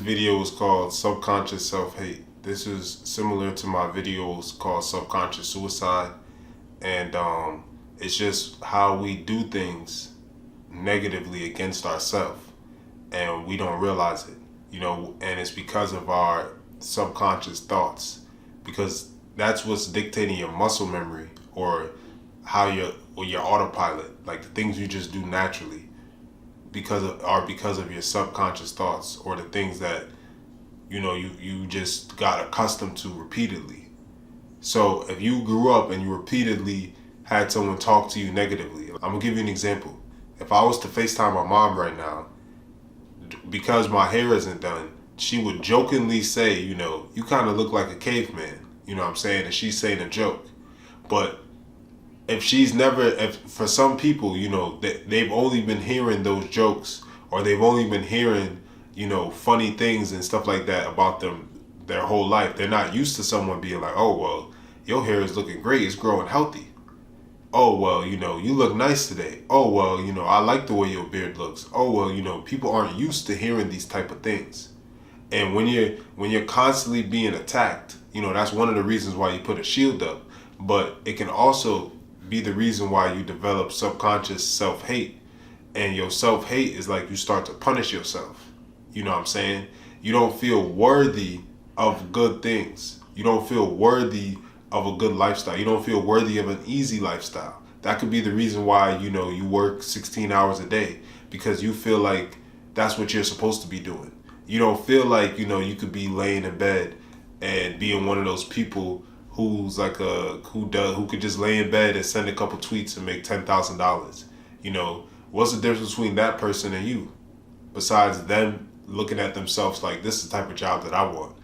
video is called Subconscious Self-Hate. This is similar to my videos called Subconscious Suicide. And it's just how we do things negatively against ourselves. And we don't realize it, and it's because of our subconscious thoughts. Because that's what's dictating your muscle memory or your autopilot, like the things you just do naturally. Because of your subconscious thoughts, or the things that you just got accustomed to repeatedly. So if you grew up and you repeatedly had someone talk to you negatively, I'm gonna give you an example. If I was to FaceTime my mom right now, because my hair isn't done, she would jokingly say, you kind of look like a caveman, what I'm saying, and she's saying a joke. But if for some people, they've only been hearing those jokes, or they've only been hearing, funny things and stuff like that about them their whole life. They're not used to someone being like, oh, well, your hair is looking great. It's growing healthy. Oh, well, you look nice today. Oh, well, I like the way your beard looks. Oh, well, people aren't used to hearing these type of things. And when you're constantly being attacked, that's one of the reasons why you put a shield up. But it can also be the reason why you develop subconscious self-hate. And your self-hate is like you start to punish yourself. You know what I'm saying? You don't feel worthy of good things. You don't feel worthy of a good lifestyle. You don't feel worthy of an easy lifestyle. That could be the reason why, you work 16 hours a day, because you feel like that's what you're supposed to be doing. You don't feel like, you could be laying in bed and being one of those people who's like who could just lay in bed and send a couple tweets and make $10,000. What's the difference between that person and you? Besides them looking at themselves like, this is the type of job that I want.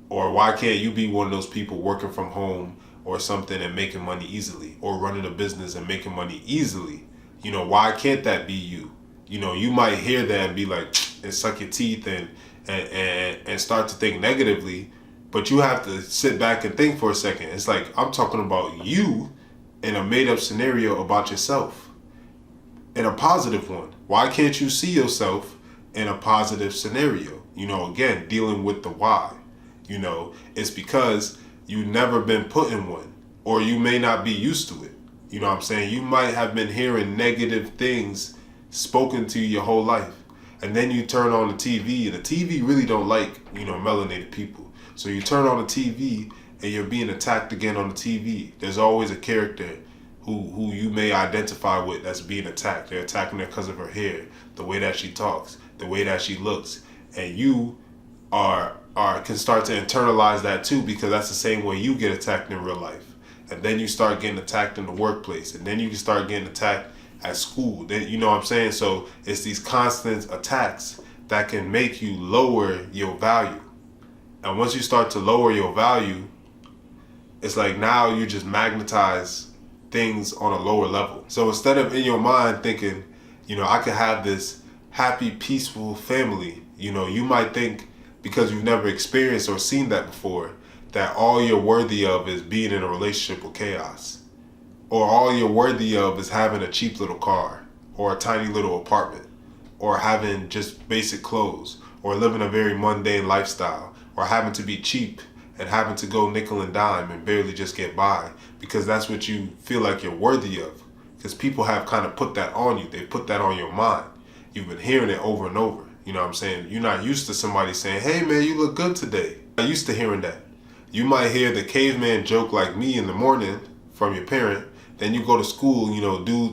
Or why can't you be one of those people working from home or something and making money easily, or running a business and making money easily? Why can't that be you? You might hear that and be like, and suck your teeth and start to think negatively. But you have to sit back and think for a second. It's like, I'm talking about you in a made up scenario about yourself, in a positive one. Why can't you see yourself in a positive scenario? Again, dealing with the why. It's because you've never been put in one, or you may not be used to it. You know what I'm saying? You might have been hearing negative things spoken to you your whole life. And then you turn on the TV, and the TV really don't like, melanated people. So you turn on the TV and you're being attacked again on the TV. There's always a character who you may identify with that's being attacked. They're attacking her because of her hair, the way that she talks, the way that she looks. And you can start to internalize that too, because that's the same way you get attacked in real life. And then you start getting attacked in the workplace, and then you can start getting attacked at school. Then, you know what I'm saying? So it's these constant attacks that can make you lower your value. And once you start to lower your value, it's like now you just magnetize things on a lower level. So instead of in your mind thinking, I could have this happy, peaceful family, you might think, because you've never experienced or seen that before, that all you're worthy of is being in a relationship with chaos. Or all you're worthy of is having a cheap little car, or a tiny little apartment, or having just basic clothes, or living a very mundane lifestyle, or having to be cheap and having to go nickel and dime and barely just get by, because that's what you feel like you're worthy of. Because people have kind of put that on you. They put that on your mind. You've been hearing it over and over. You know what I'm saying? You're not used to somebody saying, hey man, you look good today. I'm used to hearing that. You might hear the caveman joke like me in the morning from your parent. Then you go to school,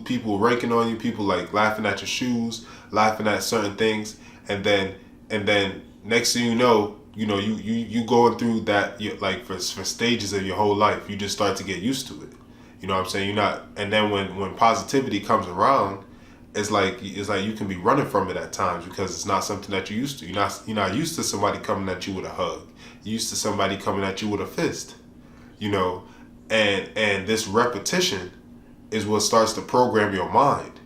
people ranking on you, people like laughing at your shoes, laughing at certain things. And then next thing you know, you going through that, like for stages of your whole life. You just start to get used to it. You know what I'm saying? And then when positivity comes around, it's like you can be running from it at times, because it's not something that you're used to. You're not used to somebody coming at you with a hug. You're used to somebody coming at you with a fist. And this repetition is what starts to program your mind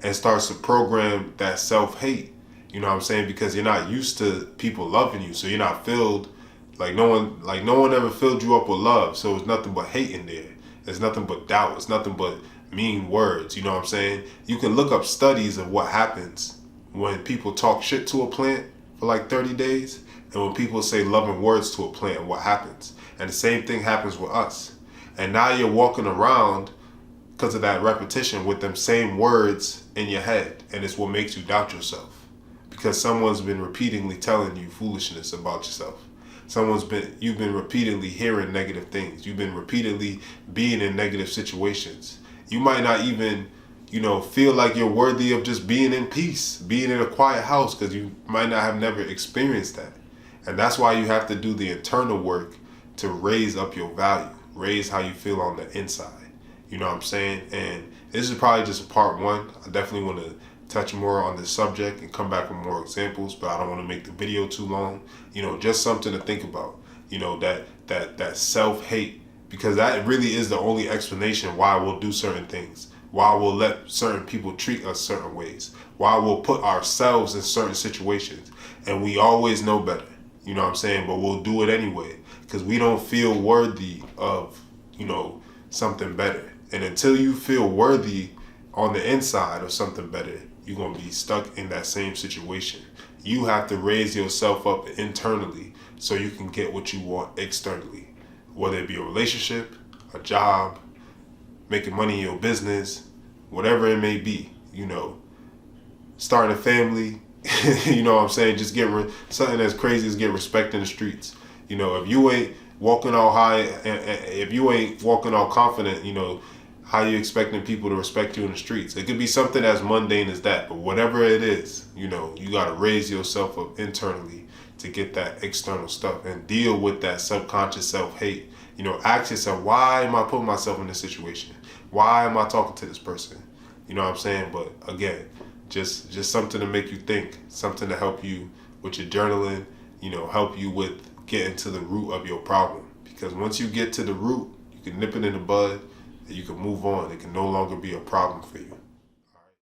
and starts to program that self-hate. You know what I'm saying? Because you're not used to people loving you, so you're not filled like no one ever filled you up with love. So it's nothing but hate in there. There's nothing but doubt. It's nothing but mean words. You know what I'm saying? You can look up studies of what happens when people talk shit to a plant for like 30 days. And when people say loving words to a plant, what happens? And the same thing happens with us. And now you're walking around because of that repetition with them same words in your head. And it's what makes you doubt yourself. Because someone's been repeatedly telling you foolishness about yourself. You've been repeatedly hearing negative things. You've been repeatedly being in negative situations. You might not even, feel like you're worthy of just being in peace, being in a quiet house, because you might not have never experienced that. And that's why you have to do the internal work to raise up your value, raise how you feel on the inside. You know what I'm saying? And this is probably just a part one. I definitely want to touch more on this subject and come back with more examples, but I don't want to make the video too long. Just something to think about. That self-hate, because that really is the only explanation why we'll do certain things, why we'll let certain people treat us certain ways, why we'll put ourselves in certain situations, and we always know better. You know what I'm saying? But we'll do it anyway because we don't feel worthy of, something better. And until you feel worthy on the inside of something better, you're going to be stuck in that same situation. You have to raise yourself up internally so you can get what you want externally, whether it be a relationship, a job, making money in your business, whatever it may be, starting a family, you know what I'm saying? Just something as crazy as get respect in the streets. If you ain't walking all high, and if you ain't walking all confident, how you expecting people to respect you in the streets? It could be something as mundane as that, but whatever it is, you got to raise yourself up internally to get that external stuff and deal with that subconscious self-hate. Ask yourself, why am I putting myself in this situation? Why am I talking to this person? You know what I'm saying? But again, just something to make you think, something to help you with your journaling, help you with getting to the root of your problem. Because once you get to the root, you can nip it in the bud and you can move on. It can no longer be a problem for you.